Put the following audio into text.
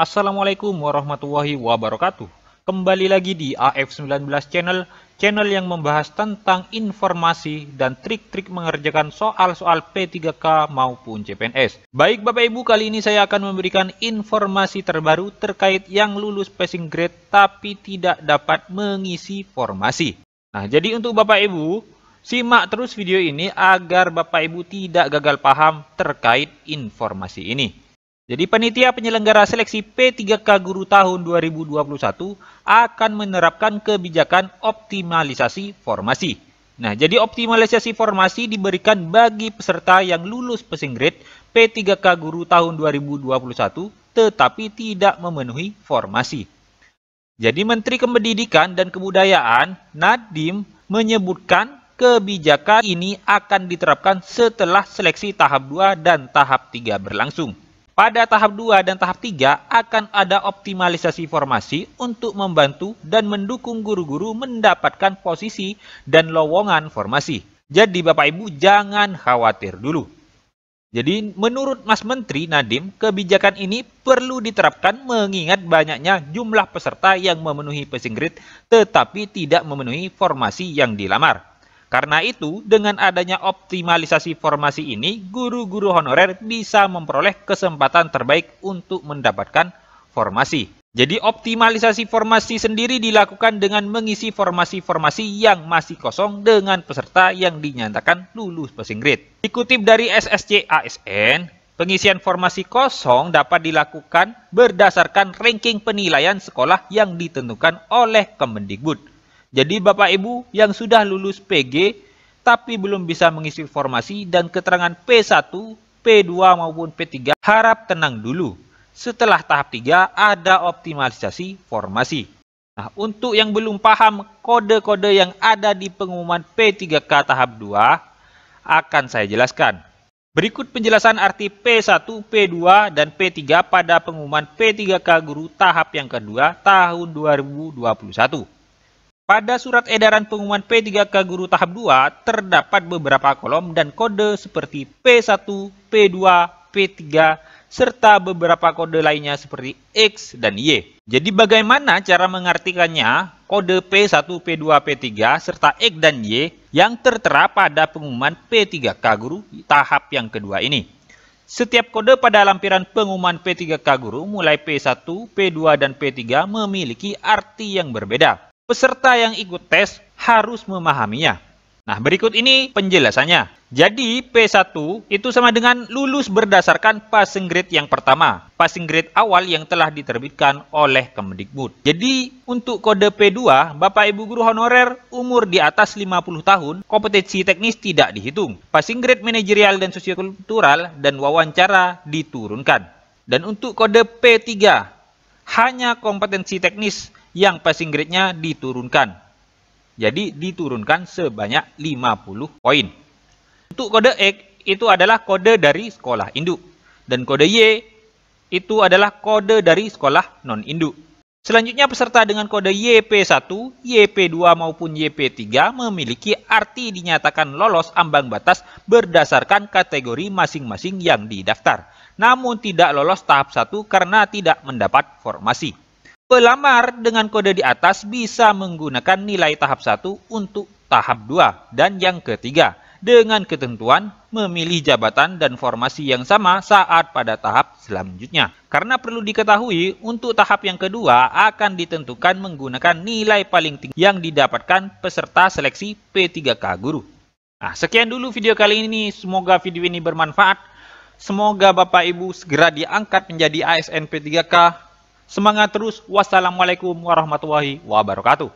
Assalamualaikum warahmatullahi wabarakatuh. Kembali lagi di AF19 channel yang membahas tentang informasi dan trik-trik mengerjakan soal-soal P3K maupun CPNS. Baik Bapak Ibu, kali ini saya akan memberikan informasi terbaru terkait yang lulus passing grade tapi tidak dapat mengisi formasi. Nah, jadi untuk Bapak Ibu, simak terus video ini agar Bapak Ibu tidak gagal paham terkait informasi ini. Jadi panitia penyelenggara seleksi P3K Guru tahun 2021 akan menerapkan kebijakan optimalisasi formasi. Nah, jadi optimalisasi formasi diberikan bagi peserta yang lulus passing grade P3K Guru tahun 2021 tetapi tidak memenuhi formasi. Jadi Menteri Pendidikan dan Kebudayaan Nadiem menyebutkan kebijakan ini akan diterapkan setelah seleksi tahap 2 dan tahap 3 berlangsung. Pada tahap 2 dan tahap 3 akan ada optimalisasi formasi untuk membantu dan mendukung guru-guru mendapatkan posisi dan lowongan formasi. Jadi Bapak Ibu jangan khawatir dulu. Jadi menurut Mas Menteri Nadiem, kebijakan ini perlu diterapkan mengingat banyaknya jumlah peserta yang memenuhi passing grade tetapi tidak memenuhi formasi yang dilamar. Karena itu, dengan adanya optimalisasi formasi ini, guru-guru honorer bisa memperoleh kesempatan terbaik untuk mendapatkan formasi. Jadi optimalisasi formasi sendiri dilakukan dengan mengisi formasi-formasi yang masih kosong dengan peserta yang dinyatakan lulus passing grade. Dikutip dari SSC ASN, pengisian formasi kosong dapat dilakukan berdasarkan ranking penilaian sekolah yang ditentukan oleh Kemendikbud. Jadi Bapak Ibu yang sudah lulus PG tapi belum bisa mengisi formasi dan keterangan P1, P2 maupun P3 harap tenang dulu. Setelah tahap 3 ada optimalisasi formasi. Nah, untuk yang belum paham kode-kode yang ada di pengumuman P3K tahap 2 akan saya jelaskan. Berikut penjelasan arti P1, P2 dan P3 pada pengumuman P3K Guru tahap yang kedua tahun 2021. Pada surat edaran pengumuman P3K Guru tahap 2 terdapat beberapa kolom dan kode seperti P1, P2, P3 serta beberapa kode lainnya seperti X dan Y. Jadi bagaimana cara mengartikannya kode P1, P2, P3 serta X dan Y yang tertera pada pengumuman P3K Guru tahap yang kedua ini? Setiap kode pada lampiran pengumuman P3K Guru mulai P1, P2 dan P3 memiliki arti yang berbeda. Peserta yang ikut tes harus memahaminya. Nah, berikut ini penjelasannya. Jadi, P1 itu sama dengan lulus berdasarkan passing grade yang pertama. Passing grade awal yang telah diterbitkan oleh Kemendikbud. Jadi, untuk kode P2, Bapak Ibu Guru Honorer umur di atas 50 tahun, kompetensi teknis tidak dihitung. Passing grade manajerial dan sosiokultural dan wawancara diturunkan. Dan untuk kode P3, hanya kompetensi teknis yang passing grade-nya diturunkan. Jadi diturunkan sebanyak 50 poin. Untuk kode X itu adalah kode dari sekolah induk. Dan kode Y itu adalah kode dari sekolah non-induk. Selanjutnya peserta dengan kode YP1, YP2 maupun YP3 memiliki arti dinyatakan lolos ambang batas berdasarkan kategori masing-masing yang didaftar. Namun tidak lolos tahap 1 karena tidak mendapat formasi. Pelamar dengan kode di atas bisa menggunakan nilai tahap 1 untuk tahap 2 dan yang ketiga dengan ketentuan memilih jabatan dan formasi yang sama saat pada tahap selanjutnya. Karena perlu diketahui untuk tahap yang kedua akan ditentukan menggunakan nilai paling tinggi yang didapatkan peserta seleksi P3K Guru. Nah, sekian dulu video kali ini. Semoga video ini bermanfaat. Semoga Bapak Ibu segera diangkat menjadi ASN P3K. Semangat terus. Wassalamualaikum warahmatullahi wabarakatuh.